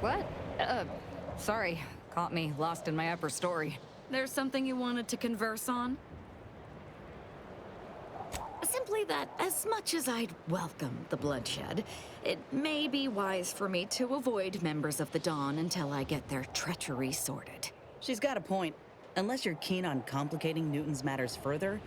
What? Sorry. Caught me lost in my upper story. There's something you wanted to converse on? Simply that, as much as I'd welcome the bloodshed, it may be wise for me to avoid members of the Dawn until I get their treachery sorted. She's got a point. Unless you're keen on complicating Newton's matters further,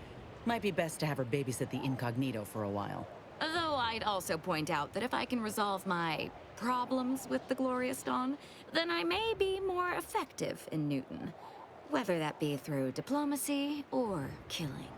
might be best to have her babysit the incognito for a while. Though I'd also point out that if I can resolve my problems with the Glorious Dawn, then I may be more effective in Newton, whether that be through diplomacy or killing.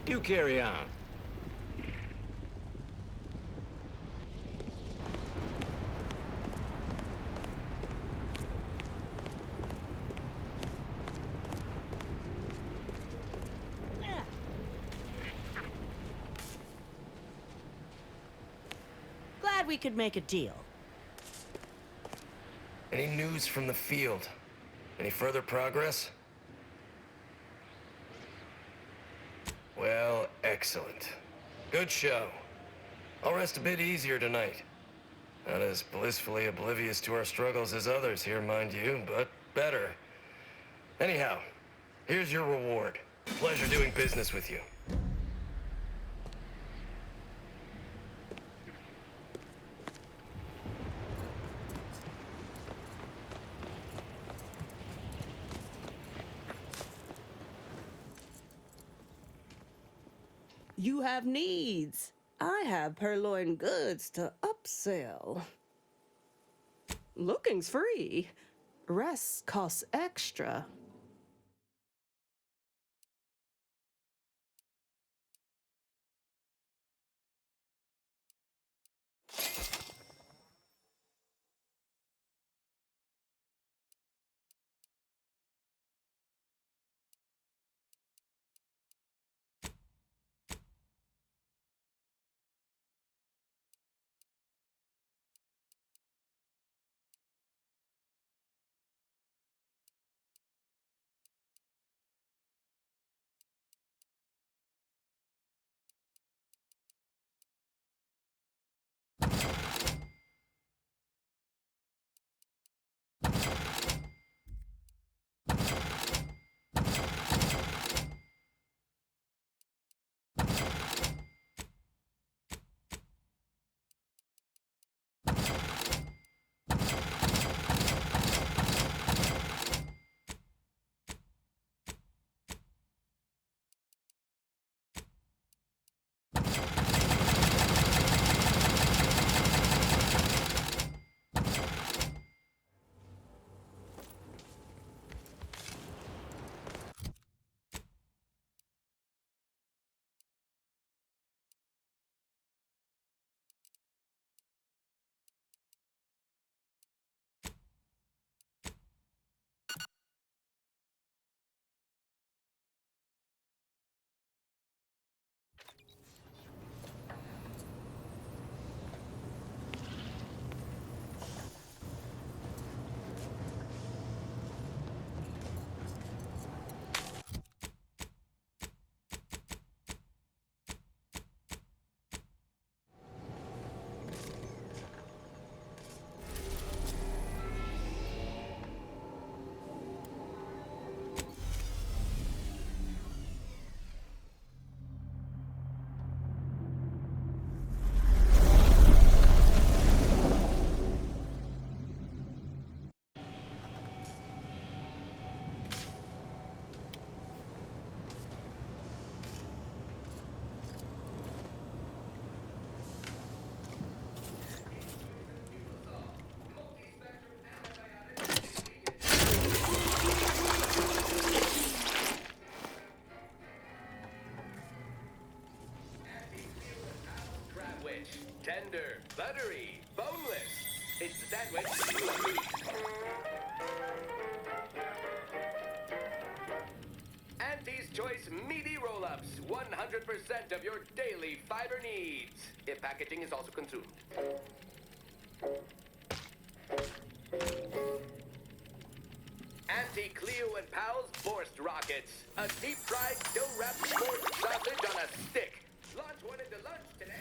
You carry on. Glad we could make a deal. Any news from the field? Any further progress? Well, excellent. Good show. I'll rest a bit easier tonight. Not as blissfully oblivious to our struggles as others here, mind you, but better. Anyhow, here's your reward. Pleasure doing business with you. You have needs. I have purloined goods to upsell. Looking's free. Rest costs extra. sandwich. Auntie's Choice Meaty Roll-Ups. 100% of your daily fiber needs. If packaging is also consumed. Auntie Cleo and Pal's Forced Rockets. A deep-fried, dough-wrapped forced sausage on a stick. Launch one into lunch today.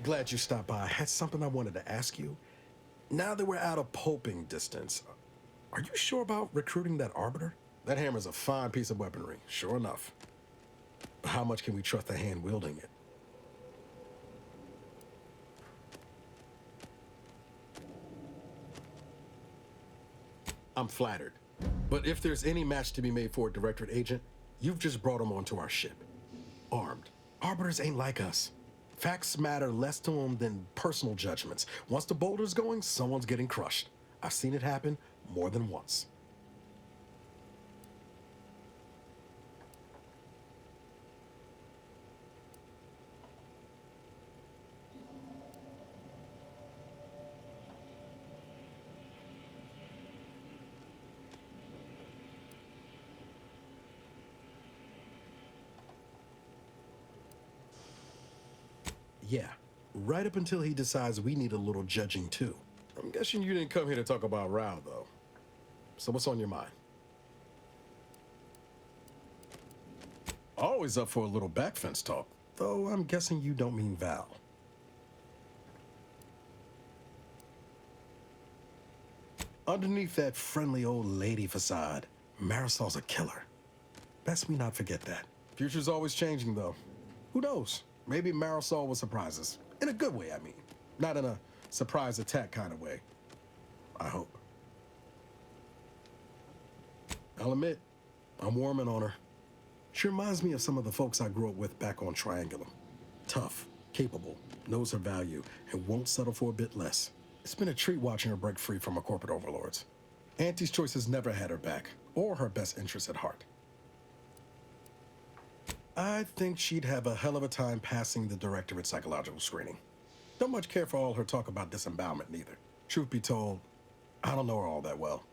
Glad you stopped by. I had something I wanted to ask you. Now that we're out of pulping distance, are you sure about recruiting that arbiter? That hammer's a fine piece of weaponry, sure enough. How much can we trust the hand wielding it? I'm flattered. But if there's any match to be made for a Directorate agent, you've just brought him onto our ship. Armed. Arbiters ain't like us. Facts matter less to them than personal judgments. Once the boulder's going, someone's getting crushed. I've seen it happen more than once. Yeah, right up until he decides we need a little judging too. I'm guessing you didn't come here to talk about Rao, though. So what's on your mind? Always up for a little backfence talk, though I'm guessing you don't mean Val. Underneath that friendly old lady facade, Marisol's a killer. Best we not forget that. Future's always changing, though. Who knows? Maybe Marisol will surprise us. In a good way, I mean. Not in a surprise attack kind of way. I hope. I'll admit, I'm warming on her. She reminds me of some of the folks I grew up with back on Triangulum. Tough, capable, knows her value, and won't settle for a bit less. It's been a treat watching her break free from her corporate overlords. Auntie's Choice has never had her back, or her best interests at heart. I think she'd have a hell of a time passing the Directorate psychological screening. Don't much care for all her talk about disembowelment, neither. Truth be told, I don't know her all that well.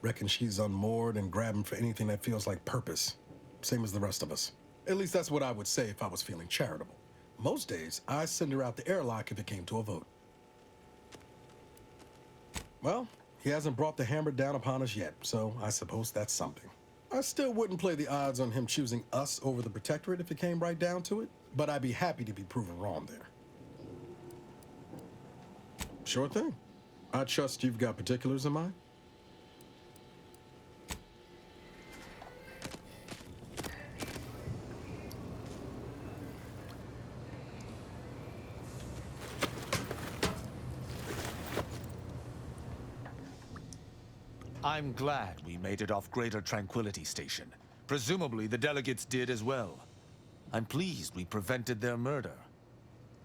Reckon she's unmoored and grabbing for anything that feels like purpose. Same as the rest of us. At least that's what I would say if I was feeling charitable. Most days, I'd send her out the airlock if it came to a vote. Well, he hasn't brought the hammer down upon us yet, so I suppose that's something. I still wouldn't play the odds on him choosing us over the Protectorate if it came right down to it, but I'd be happy to be proven wrong there. Sure thing. I trust you've got particulars in mind. I'm glad we made it off Greater Tranquility Station. Presumably the delegates did as well. I'm pleased we prevented their murder.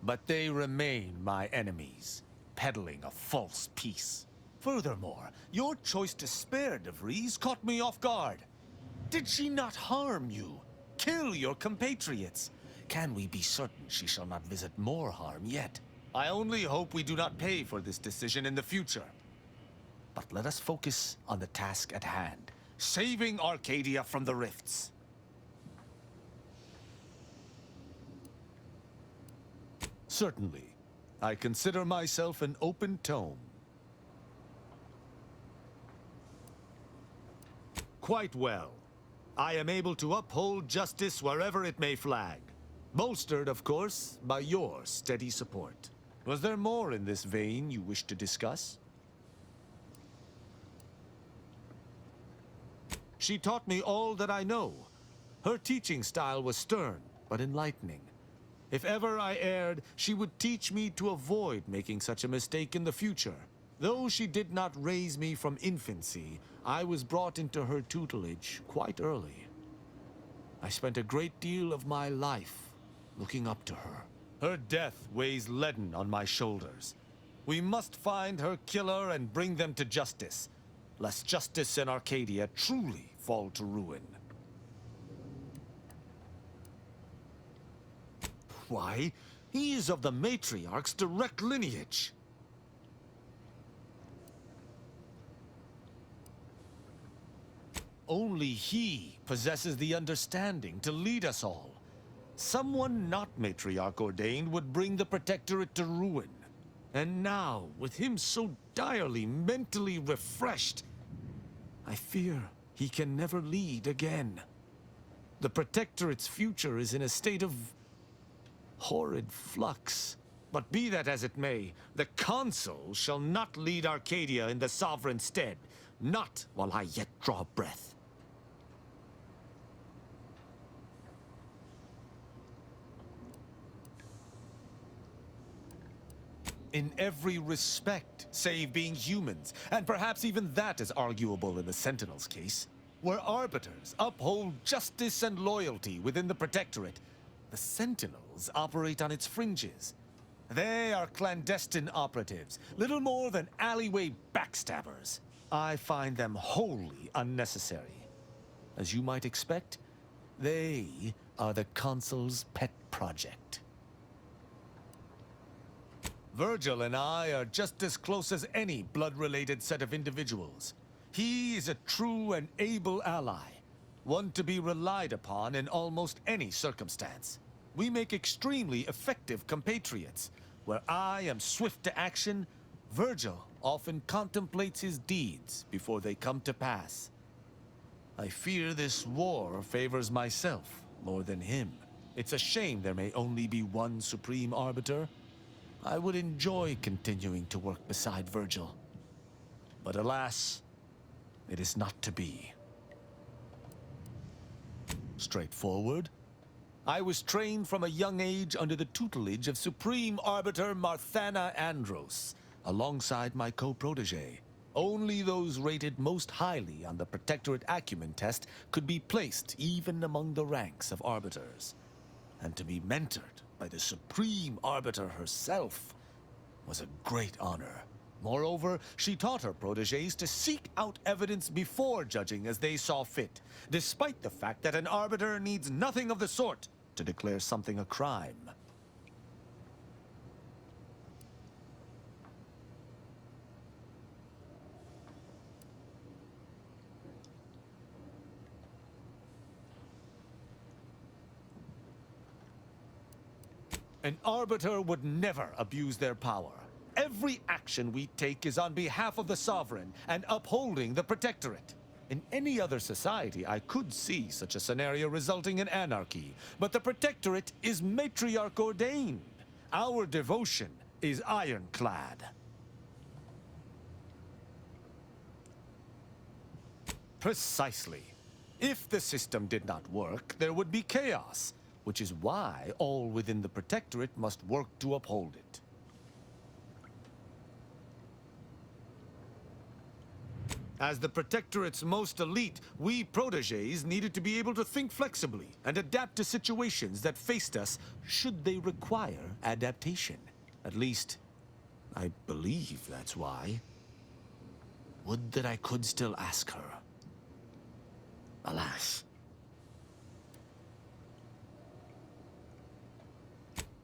But they remain my enemies, peddling a false peace. Furthermore, your choice to spare DeVries caught me off guard. Did she not harm you? Kill your compatriots? Can we be certain she shall not visit more harm yet? I only hope we do not pay for this decision in the future. But let us focus on the task at hand, saving Arcadia from the rifts. Certainly. I consider myself an open tome. Quite well. I am able to uphold justice wherever it may flag. Bolstered, of course, by your steady support. Was there more in this vein you wish to discuss? She taught me all that I know. Her teaching style was stern, but enlightening. If ever I erred, she would teach me to avoid making such a mistake in the future. Though she did not raise me from infancy, I was brought into her tutelage quite early. I spent a great deal of my life looking up to her. Her death weighs leaden on my shoulders. We must find her killer and bring them to justice, lest justice in Arcadia truly fall to ruin. Why, he is of the matriarch's direct lineage. Only he possesses the understanding to lead us all. Someone not matriarch ordained would bring the Protectorate to ruin. And now, with him so direly mentally refreshed, I fear he can never lead again. The Protectorate's future is in a state of horrid flux. But be that as it may, the Consul shall not lead Arcadia in the Sovereign's stead, not while I yet draw breath. In every respect, save being humans, and perhaps even that is arguable in the Sentinel's case. Where arbiters uphold justice and loyalty within the Protectorate, the Sentinels operate on its fringes. They are clandestine operatives, little more than alleyway backstabbers. I find them wholly unnecessary. As you might expect, they are the Consul's pet project. Virgil and I are just as close as any blood-related set of individuals. He is a true and able ally, one to be relied upon in almost any circumstance. We make extremely effective compatriots. Where I am swift to action, Virgil often contemplates his deeds before they come to pass. I fear this war favors myself more than him. It's a shame there may only be one supreme arbiter. I would enjoy continuing to work beside Virgil. But alas, it is not to be. Straightforward. I was trained from a young age under the tutelage of Supreme Arbiter Marthana Andros, alongside my co-protege. Only those rated most highly on the Protectorate Acumen test could be placed even among the ranks of arbiters. And to be mentored by the Supreme Arbiter herself was a great honor. Moreover, she taught her protégés to seek out evidence before judging as they saw fit, despite the fact that an arbiter needs nothing of the sort to declare something a crime. An arbiter would never abuse their power. Every action we take is on behalf of the Sovereign and upholding the Protectorate. In any other society, I could see such a scenario resulting in anarchy, but the Protectorate is matriarch ordained. Our devotion is ironclad. Precisely. If the system did not work, there would be chaos, which is why all within the Protectorate must work to uphold it. As the Protectorate's most elite, we protégés needed to be able to think flexibly and adapt to situations that faced us should they require adaptation. At least, I believe that's why. Would that I could still ask her. Alas.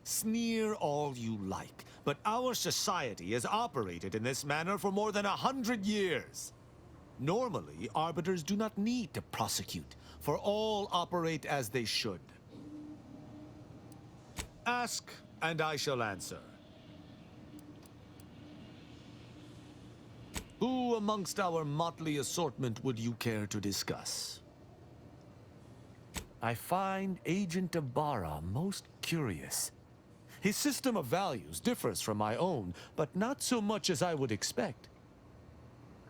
Sneer all you like, but our society has operated in this manner for more than 100 years. Normally, arbiters do not need to prosecute, for all operate as they should. Ask, and I shall answer. Who amongst our motley assortment would you care to discuss? I find Agent Ibarra most curious. His system of values differs from my own, but not so much as I would expect.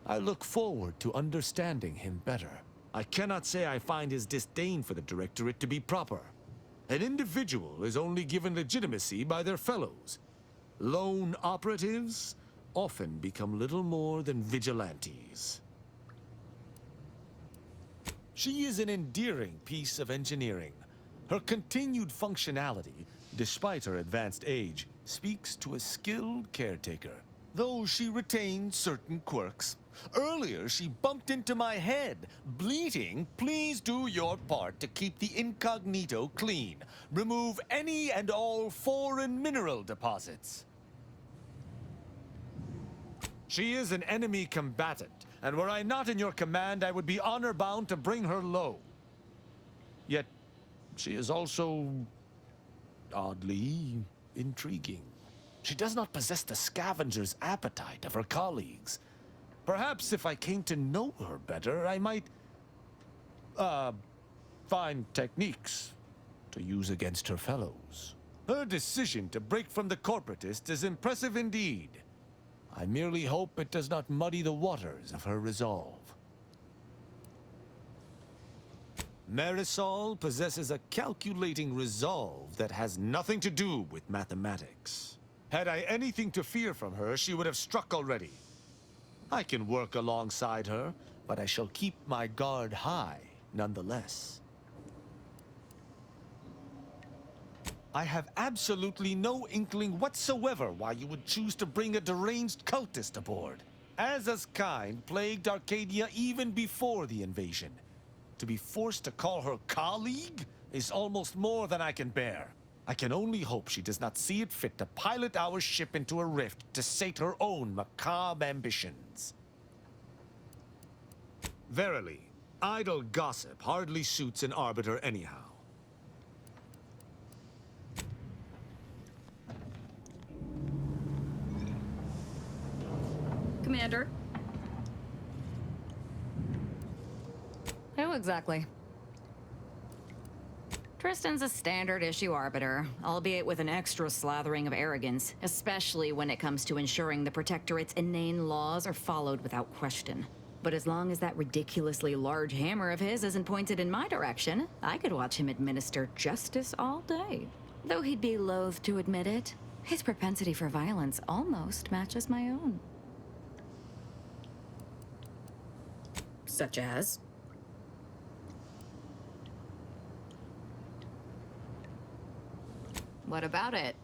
I look forward to understanding him better. I cannot say I find his disdain for the Directorate to be proper. An individual is only given legitimacy by their fellows. Lone operatives often become little more than vigilantes. She is an endearing piece of engineering. Her continued functionality, despite her advanced age, speaks to a skilled caretaker, though she retains certain quirks. Earlier, she bumped into my head, bleating, "Please do your part to keep the incognito clean. Remove any and all foreign mineral deposits." She is an enemy combatant, and were I not in your command, I would be honor-bound to bring her low. Yet, she is also oddly intriguing. She does not possess the scavenger's appetite of her colleagues. Perhaps if I came to know her better, I might, find techniques to use against her fellows. Her decision to break from the corporatists is impressive indeed. I merely hope it does not muddy the waters of her resolve. Marisol possesses a calculating resolve that has nothing to do with mathematics. Had I anything to fear from her, she would have struck already. I can work alongside her, but I shall keep my guard high nonetheless. I have absolutely no inkling whatsoever why you would choose to bring a deranged cultist aboard. Aza's kind plagued Arcadia even before the invasion. To be forced to call her colleague is almost more than I can bear. I can only hope she does not see it fit to pilot our ship into a rift to sate her own macabre ambitions. Verily, idle gossip hardly suits an arbiter anyhow. Commander? Who exactly? Tristan's a standard issue arbiter, albeit with an extra slathering of arrogance, especially when it comes to ensuring the Protectorate's inane laws are followed without question. But as long as that ridiculously large hammer of his isn't pointed in my direction, I could watch him administer justice all day. Though he'd be loath to admit it, his propensity for violence almost matches my own. Such as? What about it?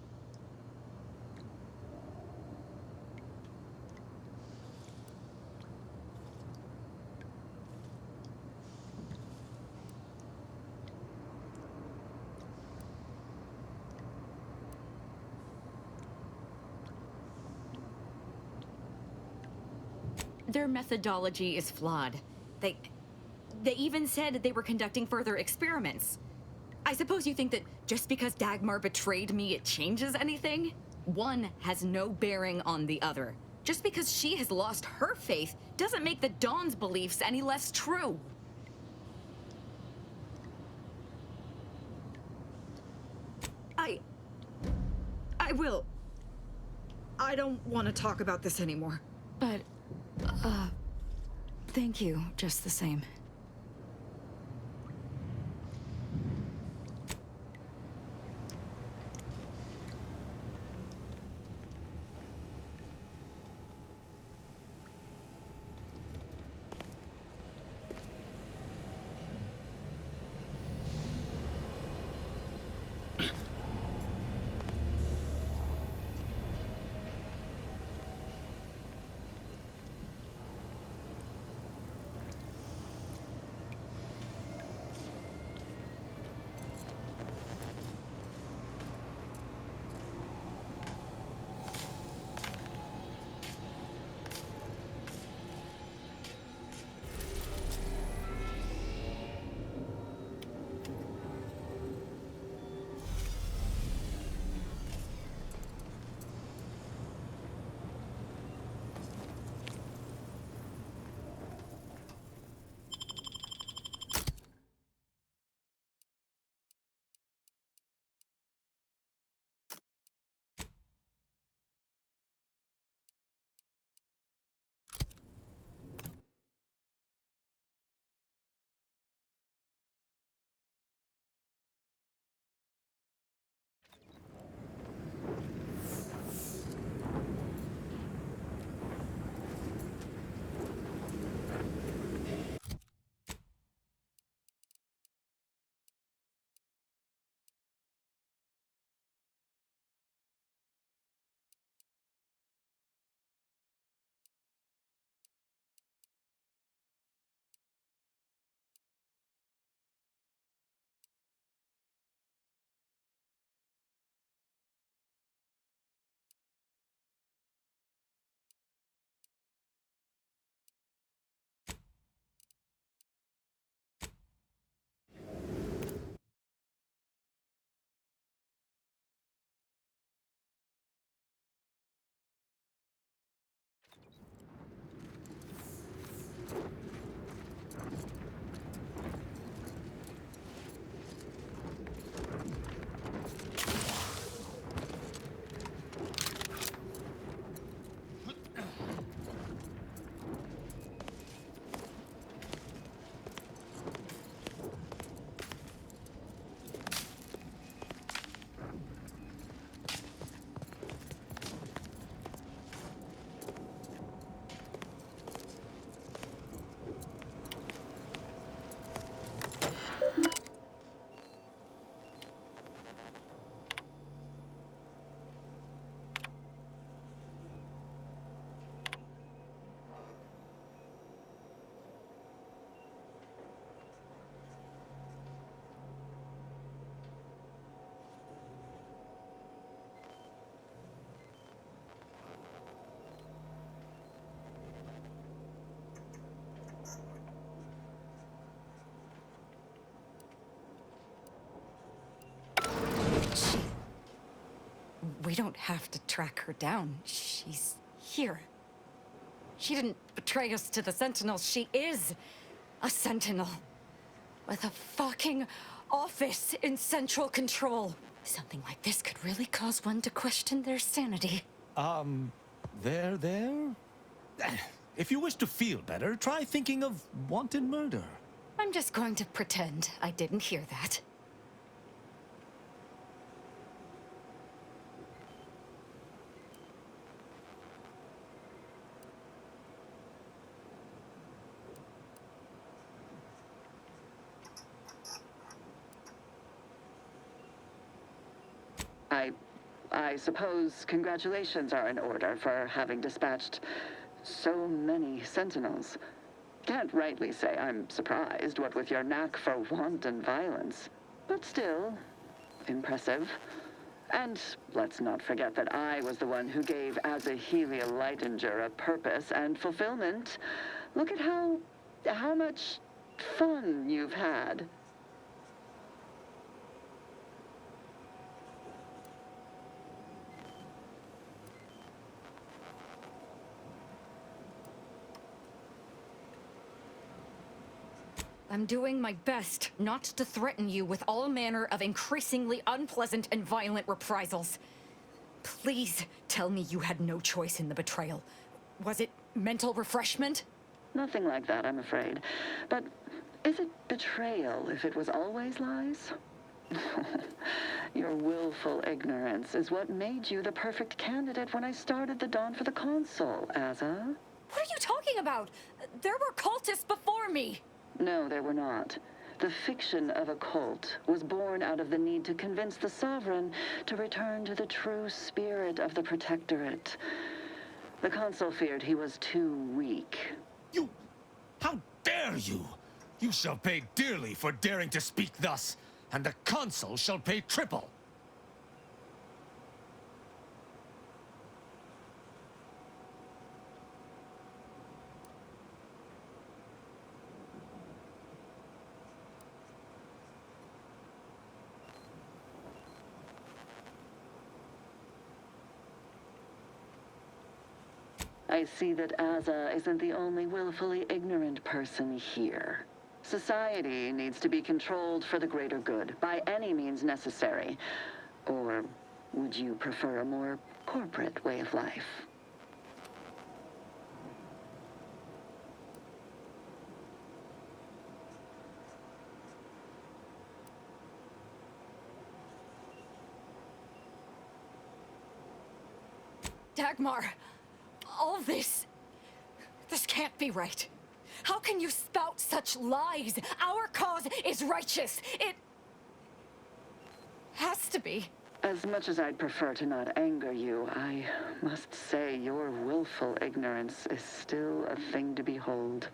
Their methodology is flawed. They even said they were conducting further experiments. I suppose you think that just because Dagmar betrayed me, it changes anything? One has no bearing on the other. Just because she has lost her faith doesn't make the Dawn's beliefs any less true. I will. I don't want to talk about this anymore. But, thank you, just the same. We don't have to track her down. She's here. She didn't betray us to the Sentinels. She is a Sentinel. With a fucking office in central control. Something like this could really cause one to question their sanity. There? If you wish to feel better, try thinking of wanted murder. I'm just going to pretend I didn't hear that. I suppose congratulations are in order for having dispatched so many sentinels. Can't rightly say I'm surprised, what with your knack for wanton violence. But still, impressive. And let's not forget that I was the one who gave Azahelia Lightinger a purpose and fulfillment. Look at how much fun you've had. I'm doing my best not to threaten you with all manner of increasingly unpleasant and violent reprisals. Please tell me you had no choice in the betrayal. Was it mental refreshment? Nothing like that, I'm afraid. But is it betrayal if it was always lies? Your willful ignorance is what made you the perfect candidate when I started the Dawn for the Consul, Aza. What are you talking about? There were cultists before me! No, there were not. The fiction of a cult was born out of the need to convince the Sovereign to return to the true spirit of the Protectorate. The Consul feared he was too weak. You... How dare you? You shall pay dearly for daring to speak thus, and the Consul shall pay triple. I see that Aza isn't the only willfully ignorant person here. Society needs to be controlled for the greater good, by any means necessary. Or would you prefer a more corporate way of life? Dagmar, all this can't be right. How can you spout such lies? Our cause is righteous. It has to be. As much as I'd prefer to not anger you, I must say your willful ignorance is still a thing to behold.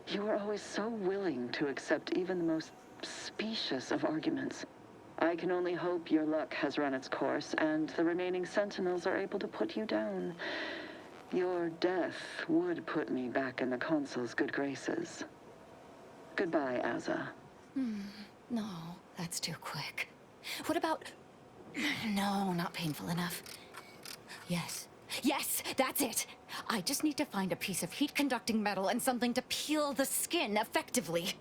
You are always so willing to accept even the most specious of arguments. I can only hope your luck has run its course, and the remaining sentinels are able to put you down. Your death would put me back in the Consul's good graces. Goodbye, Aza. No, that's too quick. What about... No, not painful enough. Yes, that's it. I just need to find a piece of heat-conducting metal and something to peel the skin effectively.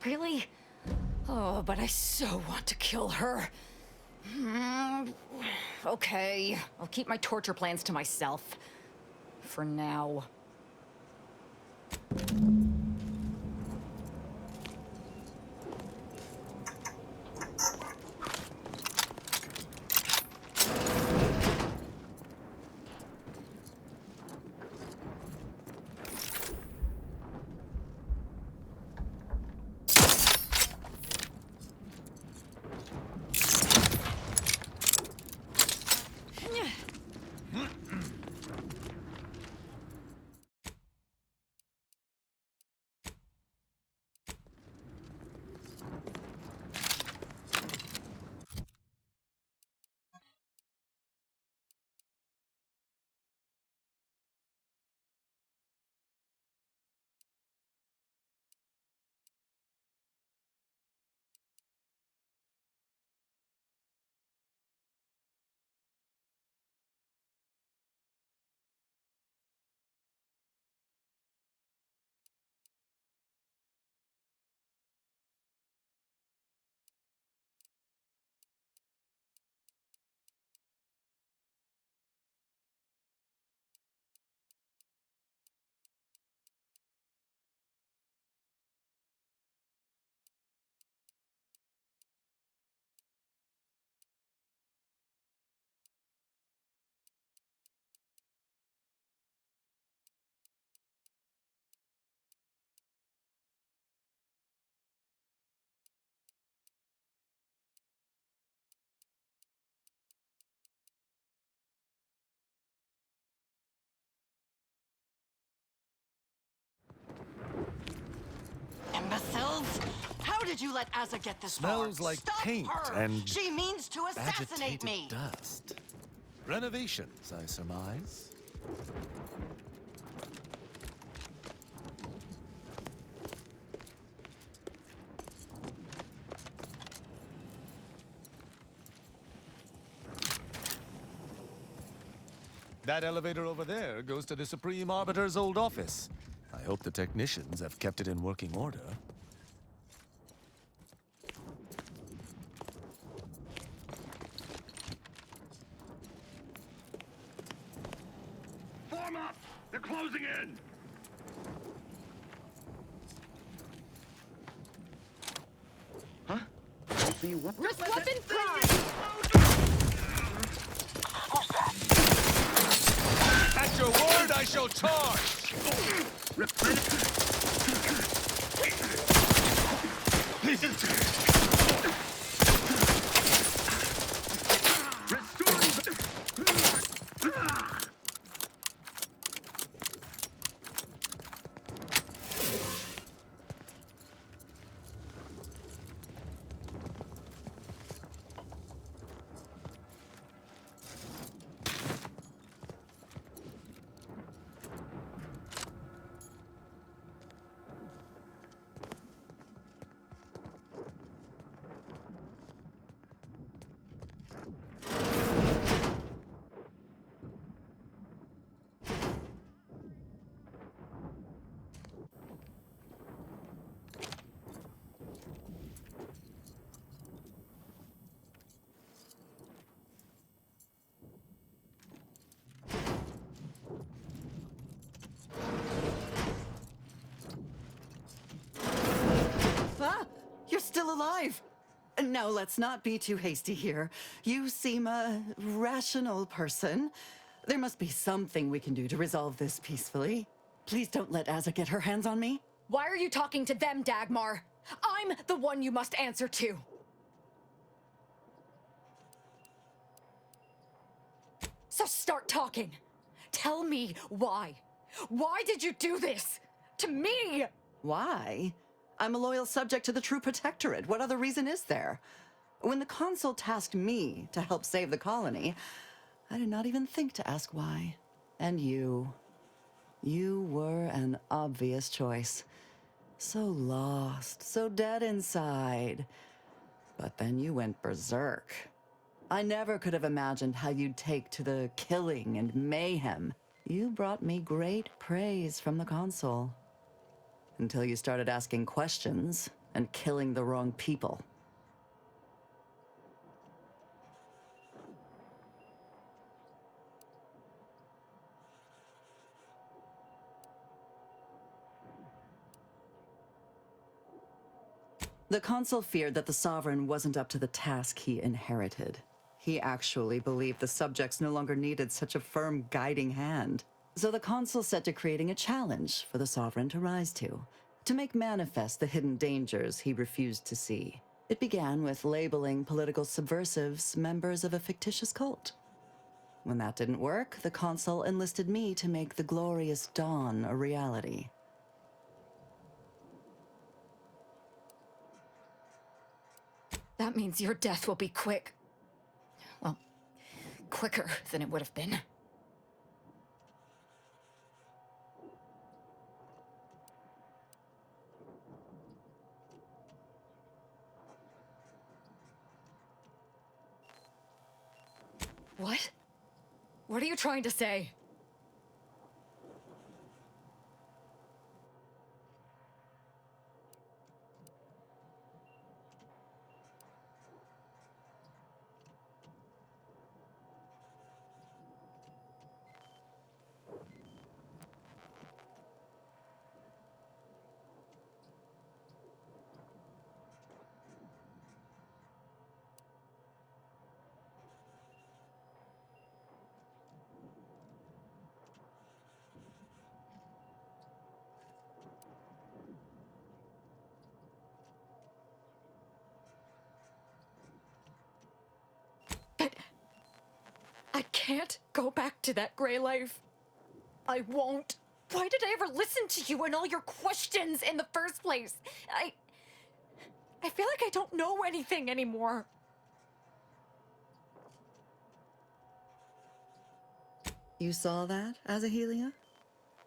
Really? Oh, but I so want to kill her. Okay, I'll keep my torture plans to myself. For now. Smells! How did you let Asa get this far? Smells like Stop paint her! and She means to assassinate agitated me! dust. Renovations, I surmise. That elevator over there goes to the Supreme Arbiter's old office. I hope the technicians have kept it in working order. Form up! They're closing in! Huh? Risk weapon prime! At your word, I shall charge! Ah, you're still alive. Now, let's not be too hasty here. You seem a rational person. There must be something we can do to resolve this peacefully. Please don't let Asa get her hands on me. Why are you talking to them, Dagmar? I'm the one you must answer to. So start talking. Tell me why. Why did you do this? To me? Why? I'm a loyal subject to the True Protectorate. What other reason is there? When the Consul tasked me to help save the colony, I did not even think to ask why. And you were an obvious choice. So lost, so dead inside. But then you went berserk. I never could have imagined how you'd take to the killing and mayhem. You brought me great praise from the Consul. Until you started asking questions and killing the wrong people. The Consul feared that the Sovereign wasn't up to the task he inherited. He actually believed the subjects no longer needed such a firm guiding hand. So the Consul set to creating a challenge for the Sovereign to rise to make manifest the hidden dangers he refused to see. It began with labeling political subversives members of a fictitious cult. When that didn't work, the Consul enlisted me to make the glorious dawn a reality. That means your death will be quick. Well, quicker than it would have been. What? What are you trying to say? But I can't go back to that gray life. I won't. Why did I ever listen to you and all your questions in the first place? I feel like I don't know anything anymore. You saw that, Azahelia?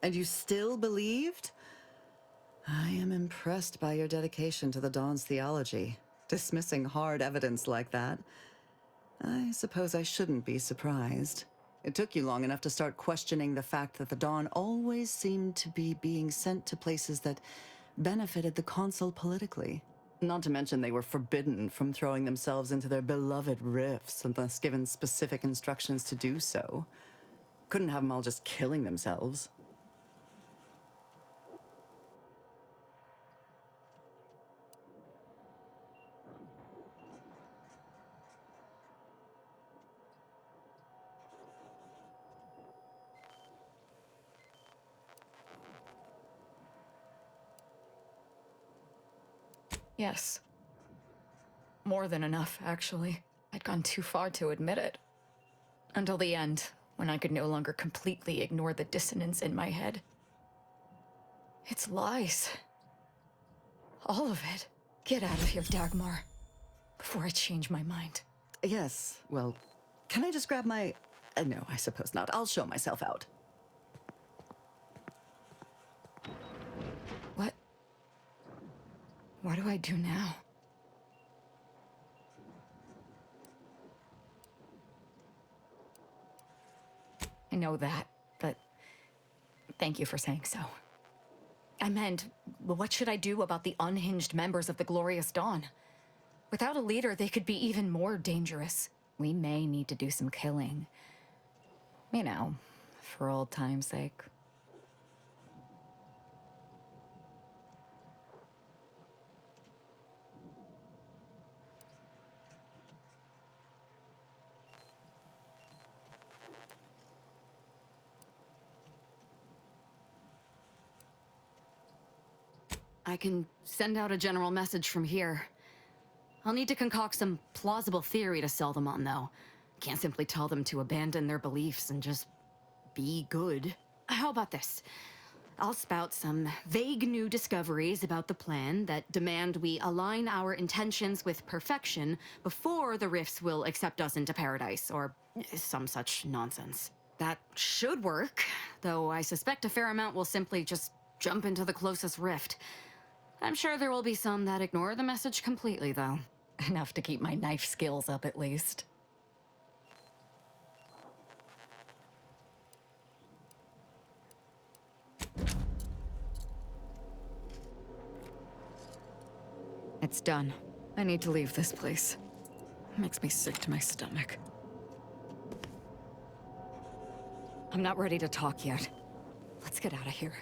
And you still believed? I am impressed by your dedication to the Dawn's theology. Dismissing hard evidence like that. I suppose I shouldn't be surprised. It took you long enough to start questioning the fact that the Dawn always seemed to be being sent to places that benefited the Consul politically. Not to mention they were forbidden from throwing themselves into their beloved rifts unless given specific instructions to do so. Couldn't have them all just killing themselves. Yes. More than enough, actually. I'd gone too far to admit it. Until the end, when I could no longer completely ignore the dissonance in my head. It's lies. All of it. Get out of here, Dagmar. Before I change my mind. Yes, well, can I just grab my... no, I suppose not. I'll show myself out. What? What do I do now? I know that, but thank you for saying so. I meant, what should I do about the unhinged members of the Glorious Dawn? Without a leader, they could be even more dangerous. We may need to do some killing. You know, for old time's sake. I can send out a general message from here. I'll need to concoct some plausible theory to sell them on, though. Can't simply tell them to abandon their beliefs and just be good. How about this? I'll spout some vague new discoveries about the plan that demand we align our intentions with perfection before the rifts will accept us into paradise, or some such nonsense. That should work, though I suspect a fair amount will simply just jump into the closest rift. I'm sure there will be some that ignore the message completely, though. Enough to keep my knife skills up, at least. It's done. I need to leave this place. Makes me sick to my stomach. I'm not ready to talk yet. Let's get out of here.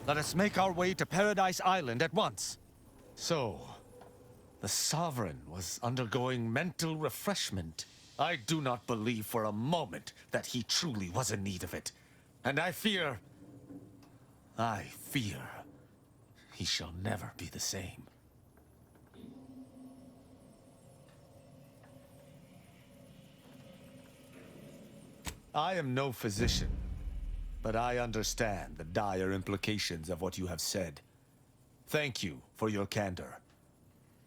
Let us make our way to Paradise Island at once. So, the Sovereign was undergoing mental refreshment. I do not believe for a moment that he truly was in need of it. And I fear he shall never be the same. I am no physician, but I understand the dire implications of what you have said. Thank you for your candor.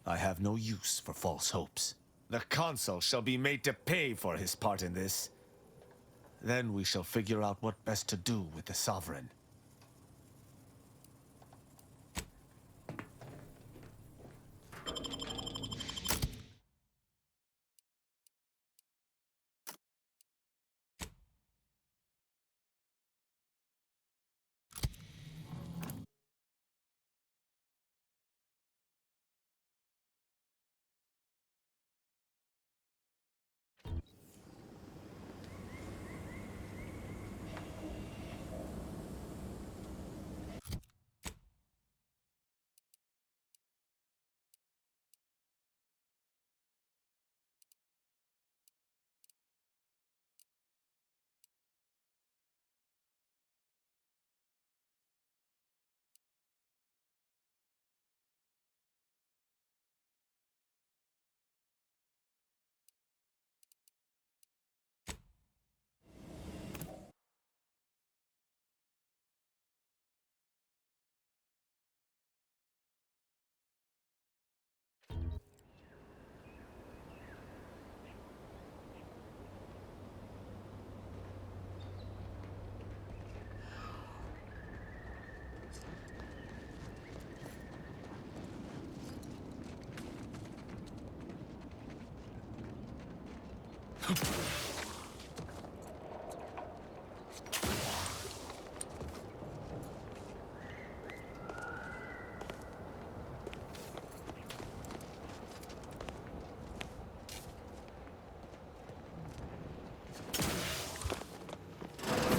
I have no use for false hopes. The Consul shall be made to pay for his part in this. Then we shall figure out what best to do with the Sovereign.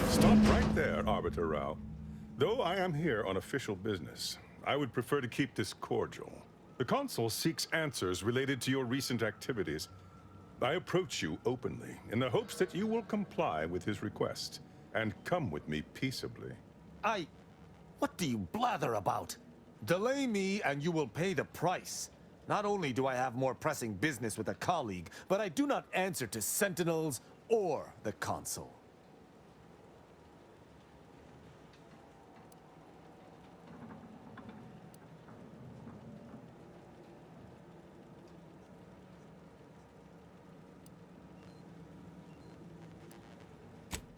Stop right there, Arbiter Rao. Though I am here on official business, I would prefer to keep this cordial. The Consul seeks answers related to your recent activities. I approach you openly in the hopes that you will comply with his request and come with me peaceably. What do you blather about? Delay me and you will pay the price. Not only do I have more pressing business with a colleague, but I do not answer to Sentinels or the Consul.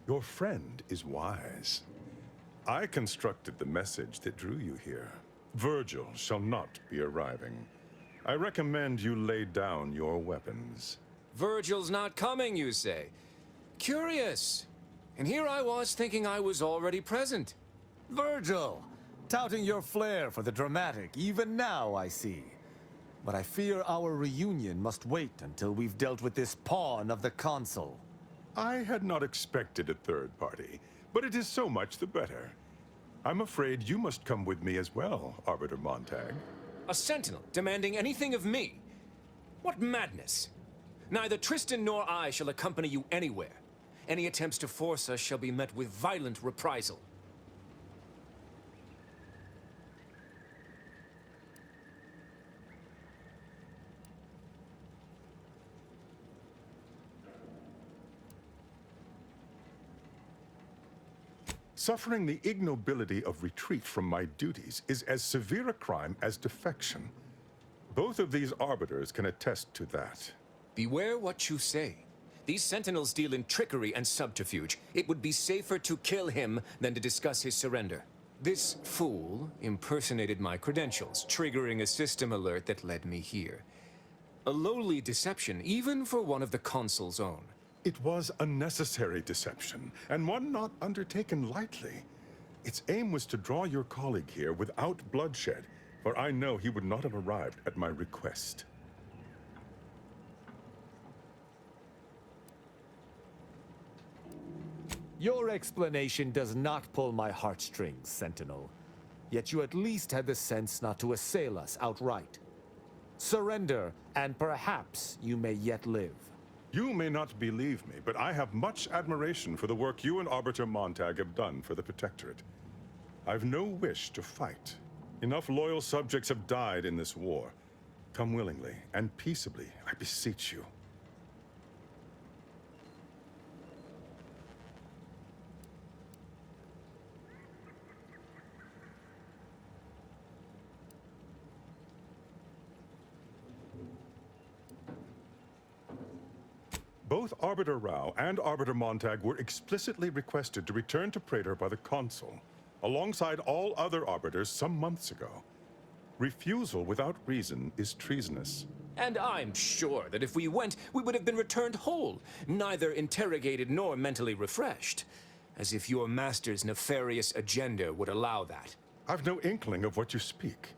Your friend is wise. I constructed the message that drew you here. Virgil shall not be arriving. I recommend you lay down your weapons. Virgil's not coming, you say? Curious. And here I was thinking I was already present. Virgil! Touting your flair for the dramatic, even now I see. But I fear our reunion must wait until we've dealt with this pawn of the Consul. I had not expected a third party, but it is so much the better. I'm afraid you must come with me as well, Arbiter Montag. A sentinel demanding anything of me? What madness! Neither Tristan nor I shall accompany you anywhere. Any attempts to force us shall be met with violent reprisal. Suffering the ignobility of retreat from my duties is as severe a crime as defection. Both of these arbiters can attest to that. Beware what you say. These sentinels deal in trickery and subterfuge. It would be safer to kill him than to discuss his surrender. This fool impersonated my credentials, triggering a system alert that led me here. A lowly deception, even for one of the Consul's own. It was a necessary deception, and one not undertaken lightly. Its aim was to draw your colleague here without bloodshed, for I know he would not have arrived at my request. Your explanation does not pull my heartstrings, Sentinel. Yet you at least had the sense not to assail us outright. Surrender, and perhaps you may yet live. You may not believe me, but I have much admiration for the work you and Arbiter Montag have done for the Protectorate. I've no wish to fight. Enough loyal subjects have died in this war. Come willingly and peaceably, I beseech you. Both Arbiter Rao and Arbiter Montag were explicitly requested to return to Praetor by the Consul, alongside all other Arbiters some months ago. Refusal without reason is treasonous. And I'm sure that if we went, we would have been returned whole, neither interrogated nor mentally refreshed. As if your master's nefarious agenda would allow that. I've no inkling of what you speak.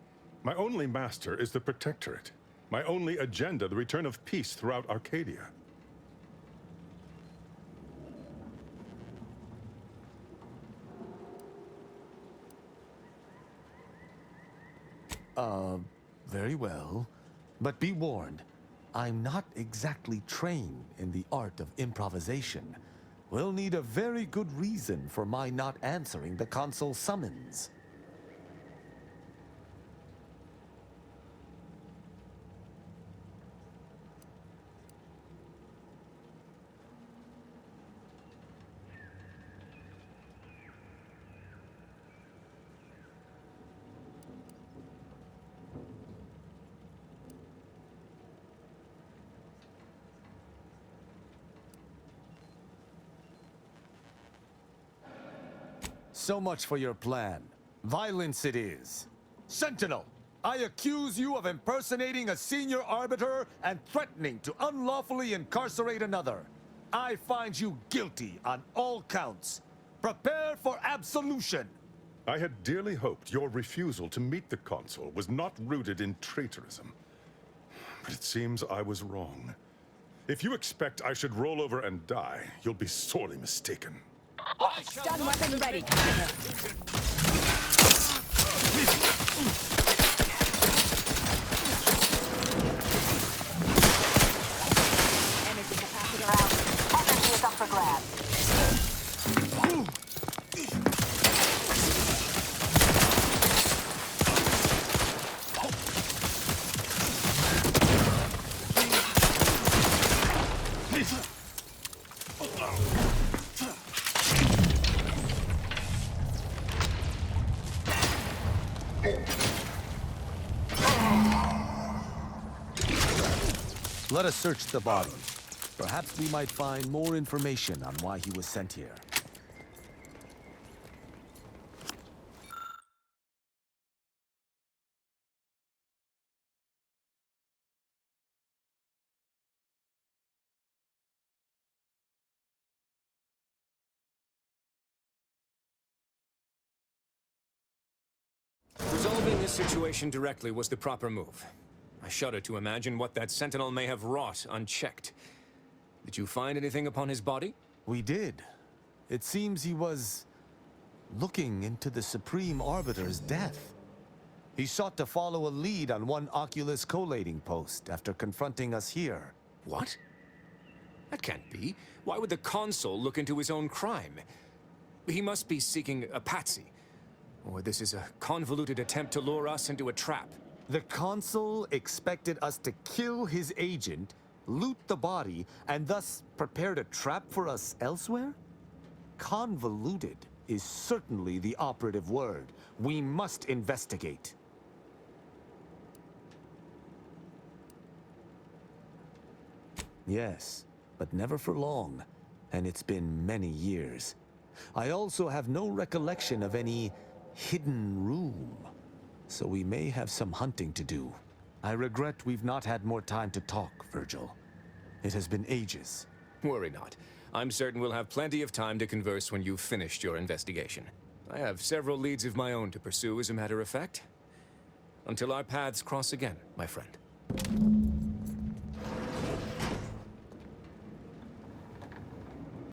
My only master is the Protectorate. My only agenda, the return of peace throughout Arcadia. Very well. But be warned, I'm not exactly trained in the art of improvisation. We'll need a very good reason for my not answering the Consul's summons. So much for your plan. Violence it is. Sentinel, I accuse you of impersonating a senior arbiter and threatening to unlawfully incarcerate another. I find you guilty on all counts. Prepare for absolution. I had dearly hoped your refusal to meet the Consul was not rooted in traitorism. But it seems I was wrong. If you expect I should roll over and die, you'll be sorely mistaken. Stun weapon ready, Commander. Energy capacitor out. Energy is up for grabs. Let us search the body. Perhaps we might find more information on why he was sent here. Resolving this situation directly was the proper move. I shudder to imagine what that sentinel may have wrought unchecked. Did you find anything upon his body? We did. It seems he was looking into the Supreme Arbiter's death. He sought to follow a lead on one Oculus collating post after confronting us here. What? That can't be. Why would the Consul look into his own crime? He must be seeking a patsy. Or this is a convoluted attempt to lure us into a trap. The Consul expected us to kill his agent, loot the body, and thus prepared a trap for us elsewhere? Convoluted is certainly the operative word. We must investigate. Yes, but never for long, and it's been many years. I also have no recollection of any hidden room. So we may have some hunting to do. I regret we've not had more time to talk, Virgil. It has been ages. Worry not. I'm certain we'll have plenty of time to converse when you've finished your investigation. I have several leads of my own to pursue, as a matter of fact. Until our paths cross again, my friend.